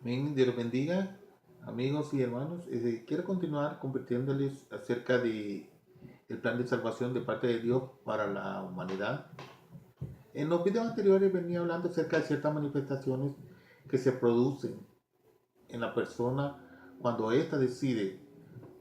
Amén, Dios los bendiga, amigos y hermanos. Quiero continuar compartiéndoles acerca de el plan de salvación de parte de Dios para la humanidad. En los videos anteriores venía hablando acerca de ciertas manifestaciones que se producen en la persona cuando ésta decide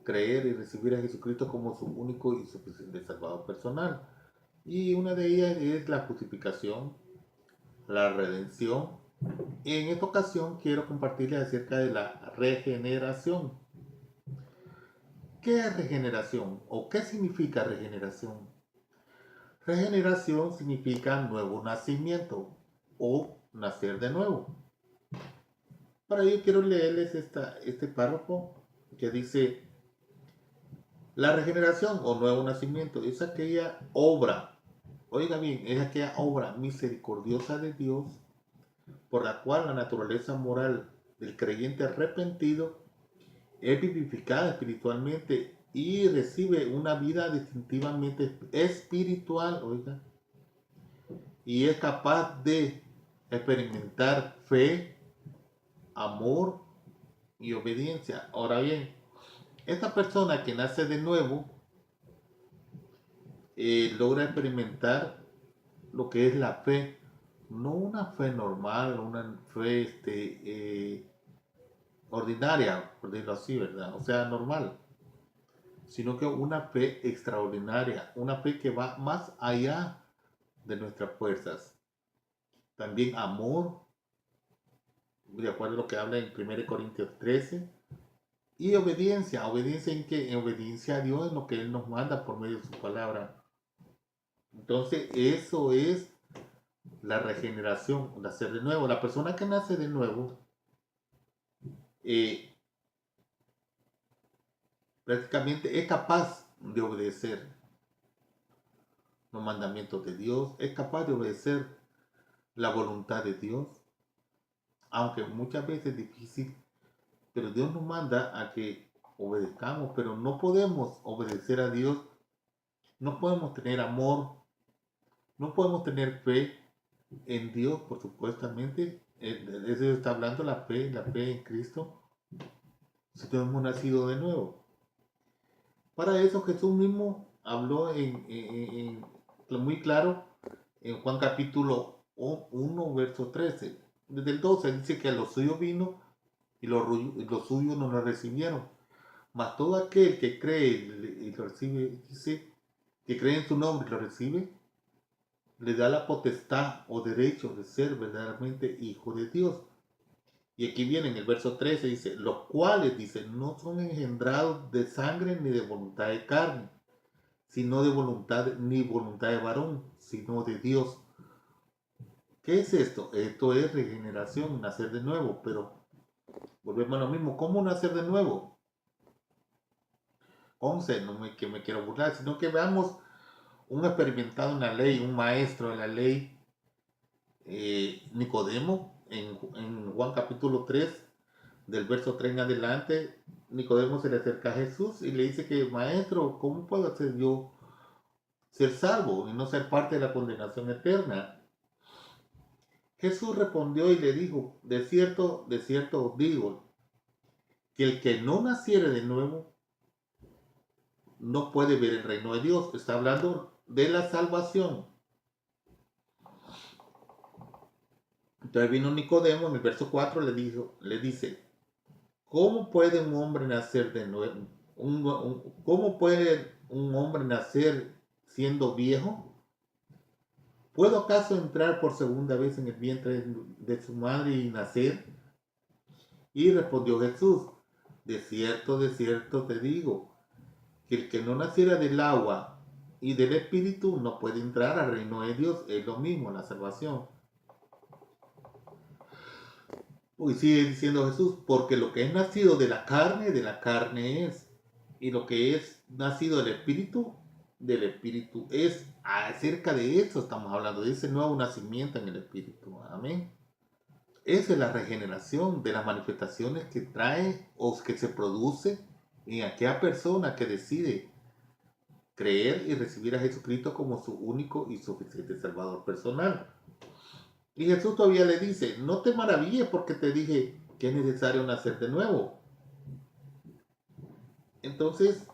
creer y recibir a Jesucristo como su único y suficiente Salvador personal. Y una de ellas es la justificación, la redención. En esta ocasión quiero compartirles acerca de la regeneración. ¿Qué es regeneración o qué significa regeneración? Regeneración significa nuevo nacimiento o nacer de nuevo. Para ello quiero leerles este párrafo que dice: la regeneración o nuevo nacimiento es aquella obra, oiga bien, es aquella obra misericordiosa de Dios por la cual la naturaleza moral del creyente arrepentido es vivificada espiritualmente y recibe una vida distintivamente espiritual, oiga, y es capaz de experimentar fe, amor y obediencia. Ahora bien, esta persona que nace de nuevo logra experimentar lo que es la fe, no una fe normal, una fe ordinaria, por decirlo así, ¿verdad? O sea, normal, sino que una fe extraordinaria, una fe que va más allá de nuestras fuerzas. También amor, de acuerdo a lo que habla en 1 Corintios 13. Y obediencia, obediencia en que, en obediencia a Dios en lo que Él nos manda por medio de su palabra. Entonces, eso es la regeneración, nacer de nuevo. La persona que nace de nuevo, eh, prácticamente es capaz de obedecer los mandamientos de Dios, es capaz de obedecer la voluntad de Dios, aunque muchas veces es difícil, pero Dios nos manda a que obedezcamos, pero no podemos obedecer a Dios, no podemos tener amor, no podemos tener fe en Dios, por supuestamente. Eso está hablando la fe en Cristo, si no hemos nacido de nuevo. Para eso Jesús mismo habló muy claro en Juan capítulo 1, verso 13. Desde el 12 dice que a los suyos vino y los suyos no lo recibieron. Mas todo aquel que cree y lo recibe, dice, que cree en su nombre y lo recibe, le da la potestad o derecho de ser verdaderamente hijo de Dios. Y aquí viene en el verso 13, dice, los cuales, dice, no son engendrados de sangre ni de voluntad de carne, sino de voluntad, ni voluntad de varón, sino de Dios. ¿Qué es esto? Esto es regeneración, nacer de nuevo, pero volvemos a lo mismo. ¿Cómo nacer de nuevo? 11, no me, que me quiero burlar, sino que veamos un experimentado en la ley, un maestro de la ley, Nicodemo, en Juan capítulo 3, del verso 3 en adelante. Nicodemo se le acerca a Jesús y le dice que, maestro, ¿cómo puedo hacer yo ser salvo y no ser parte de la condenación eterna? Jesús respondió y le dijo, de cierto os digo, que el que no naciere de nuevo no puede ver el reino de Dios. Está hablando de la salvación. Entonces vino Nicodemo en el verso 4, le dice, ¿cómo puede un hombre nacer de nuevo? ¿Cómo puede un hombre nacer siendo viejo? ¿Puedo acaso entrar por segunda vez en el vientre de su madre y nacer? Y respondió Jesús, de cierto te digo, que el que no naciera del agua y del espíritu no puede entrar al reino de Dios. Es lo mismo la salvación. Y sigue diciendo Jesús, porque lo que es nacido de la carne es. Y lo que es nacido del espíritu es. Acerca de eso estamos hablando, de ese nuevo nacimiento en el espíritu. Amén. Esa es la regeneración de las manifestaciones que trae o que se produce en aquella persona que decide creer y recibir a Jesucristo como su único y suficiente Salvador personal. Y Jesús todavía le dice, no te maravilles porque te dije que es necesario nacer de nuevo. Entonces,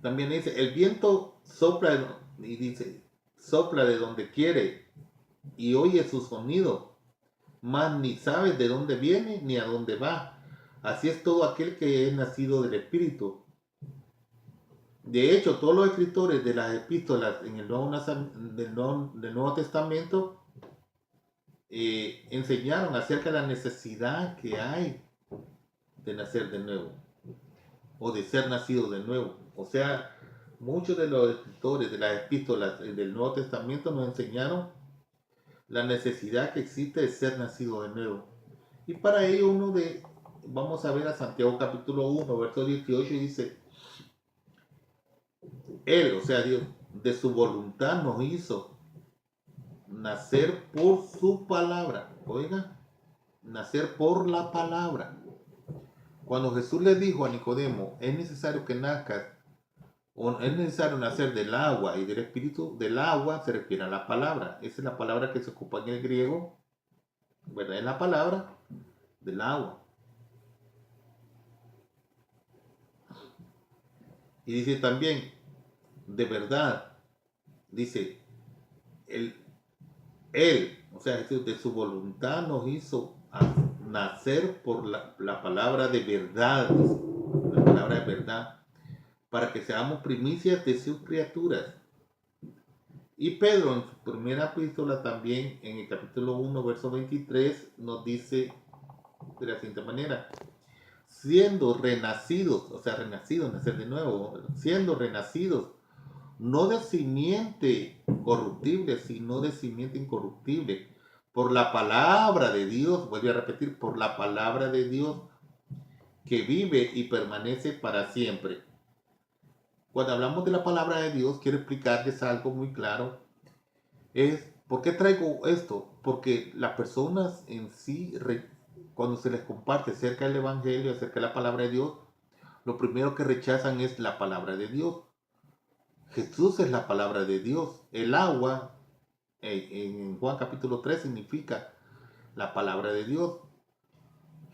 también dice, el viento sopla y dice, sopla de donde quiere y oye su sonido, mas ni sabes de dónde viene ni a dónde va. Así es todo aquel que es nacido del Espíritu. De hecho, todos los escritores de las epístolas en el del Nuevo Testamento enseñaron acerca de la necesidad que hay de nacer de nuevo o de ser nacido de nuevo. O sea, muchos de los escritores de las epístolas del Nuevo Testamento nos enseñaron la necesidad que existe de ser nacido de nuevo. Y para ello vamos a ver a Santiago capítulo 1, verso 18 y dice, Él, o sea Dios, de su voluntad nos hizo nacer por su palabra. Oiga, nacer por la palabra. Cuando Jesús le dijo a Nicodemo, es necesario que nazcas, o es necesario nacer del agua y del espíritu, del agua se refiere a la palabra. Esa es la palabra que se ocupa en el griego, ¿verdad? Es la palabra del agua. Y dice también, de verdad, dice, él, o sea, de su voluntad nos hizo nacer por la palabra de verdad, la palabra de verdad, para que seamos primicias de sus criaturas. Y Pedro en su primera epístola también, en el capítulo 1, verso 23, nos dice de la siguiente manera, siendo renacidos, o sea, renacidos, nacer de nuevo, siendo renacidos, no de simiente corruptible, sino de simiente incorruptible, por la palabra de Dios, vuelvo a repetir, por la palabra de Dios que vive y permanece para siempre. Cuando hablamos de la palabra de Dios, quiero explicarles algo muy claro. ¿Por qué traigo esto? Porque las personas en sí, cuando se les comparte acerca del Evangelio, acerca de la palabra de Dios, lo primero que rechazan es la palabra de Dios. Jesús es la palabra de Dios. El agua, en Juan capítulo 3, significa la palabra de Dios.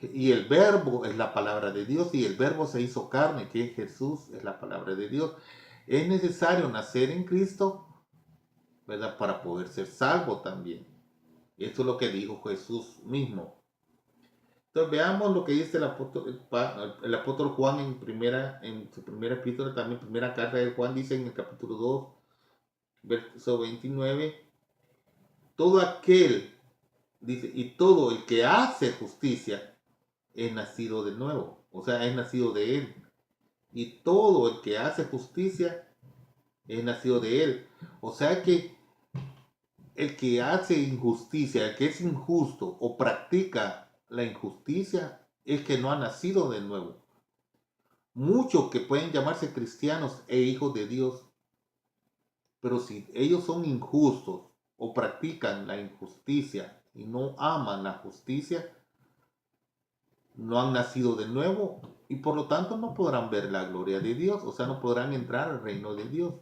Y el verbo es la palabra de Dios y el verbo se hizo carne, que Jesús es la palabra de Dios. Es necesario nacer en Cristo, ¿verdad? Para poder ser salvo también. Esto es lo que dijo Jesús mismo. Entonces veamos lo que dice el apóstol Juan en su primera epístola, también primera carta de Juan, dice en el capítulo 2, verso 29, todo aquel, dice, y todo el que hace justicia es nacido de nuevo, o sea, es nacido de él. Y todo el que hace justicia es nacido de él. O sea que el que hace injusticia, el que es injusto o practica la injusticia, es que no ha nacido de nuevo. Muchos que pueden llamarse cristianos e hijos de Dios, pero si ellos son injustos o practican la injusticia y no aman la justicia, no han nacido de nuevo y por lo tanto no podrán ver la gloria de Dios, o sea, no podrán entrar al reino de Dios.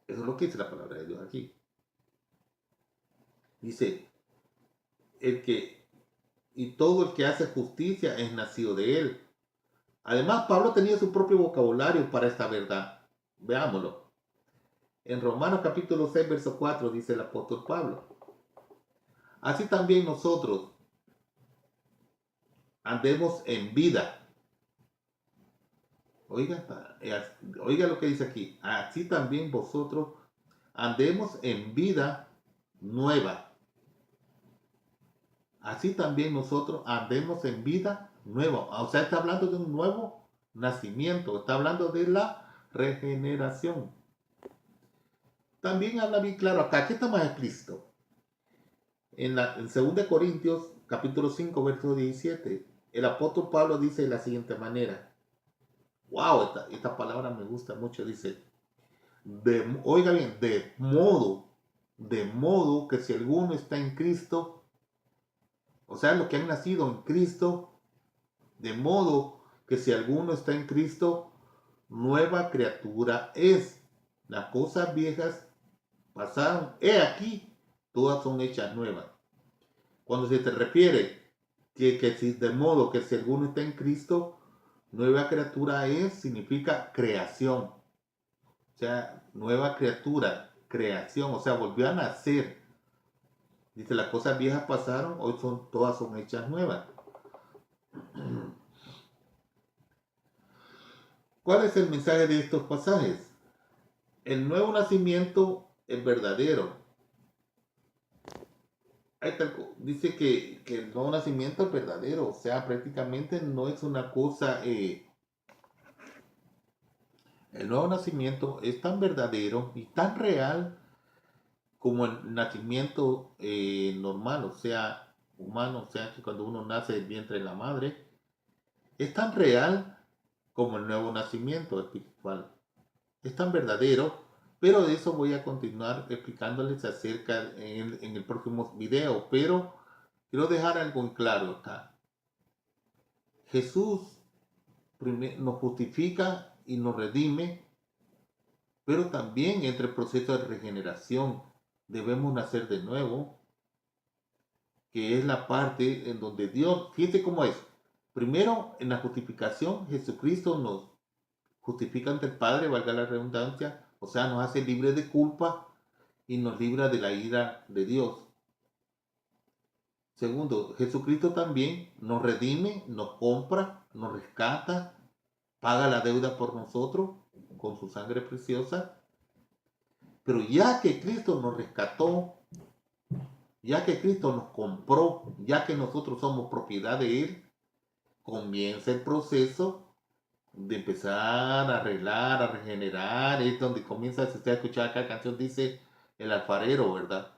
Eso es lo que dice la palabra de Dios aquí. Dice, y todo el que hace justicia es nacido de él. Además, Pablo tenía su propio vocabulario para esta verdad. Veámoslo. En Romanos capítulo 6, verso 4 dice el apóstol Pablo, así también nosotros andemos en vida. Oiga lo que dice aquí. Así también vosotros andemos en vida nueva. Así también nosotros andemos en vida nueva. O sea, está hablando de un nuevo nacimiento. Está hablando de la regeneración. También habla bien claro acá. Aquí está más explícito. En 2 Corintios capítulo 5, verso 17. El apóstol Pablo dice de la siguiente manera. Wow, esta palabra me gusta mucho. Dice, oiga bien, de modo que si alguno está en Cristo, o sea, los que han nacido en Cristo, de modo que si alguno está en Cristo, nueva criatura es. Las cosas viejas pasaron, he aquí, todas son hechas nuevas. Cuando se te refiere que si de modo que si alguno está en Cristo, nueva criatura es, significa creación. O sea, nueva criatura, creación, o sea, volvió a nacer. Dice, las cosas viejas pasaron, hoy todas son hechas nuevas. ¿Cuál es el mensaje de estos pasajes? El nuevo nacimiento es verdadero. Dice que el nuevo nacimiento es verdadero, o sea, prácticamente no es una cosa. El nuevo nacimiento es tan verdadero y tan real como el nacimiento normal, o sea, humano, o sea, que cuando uno nace del vientre de la madre, es tan real como el nuevo nacimiento espiritual. Es tan verdadero, pero de eso voy a continuar explicándoles acerca en el próximo video, pero quiero dejar algo en claro acá. Jesús nos justifica y nos redime, pero también entre el proceso de regeneración debemos nacer de nuevo, que es la parte en donde Dios, fíjate cómo es. Primero, en la justificación, Jesucristo nos justifica ante el Padre, valga la redundancia, o sea, nos hace libres de culpa y nos libra de la ira de Dios. Segundo, Jesucristo también nos redime, nos compra, nos rescata, paga la deuda por nosotros con su sangre preciosa. Pero ya que Cristo nos rescató, ya que Cristo nos compró, ya que nosotros somos propiedad de Él, comienza el proceso de empezar a arreglar, a regenerar. Es donde comienza, si usted ha escuchado acá la canción, dice el alfarero, ¿verdad?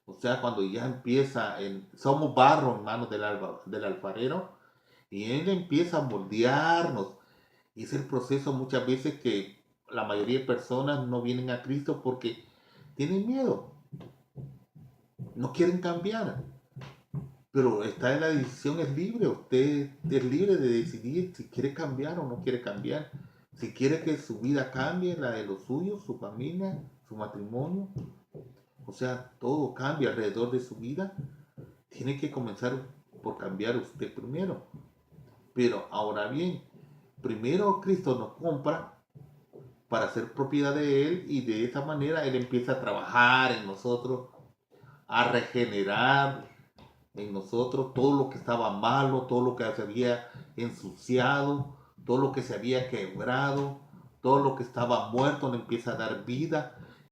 O sea, cuando ya empieza, somos barro en manos del alfarero y él empieza a moldearnos. Y es el proceso muchas veces que la mayoría de personas no vienen a Cristo porque tienen miedo, no quieren cambiar. Pero está en la decisión, es libre, usted es libre de decidir si quiere cambiar o no quiere cambiar. Si quiere que su vida cambie, la de los suyos, su familia, su matrimonio, o sea, todo cambia alrededor de su vida, tiene que comenzar por cambiar usted primero. Pero ahora bien, primero Cristo nos compra para ser propiedad de Él y de esa manera Él empieza a trabajar en nosotros, a regenerar en nosotros todo lo que estaba malo, todo lo que se había ensuciado, todo lo que se había quebrado, todo lo que estaba muerto le empieza a dar vida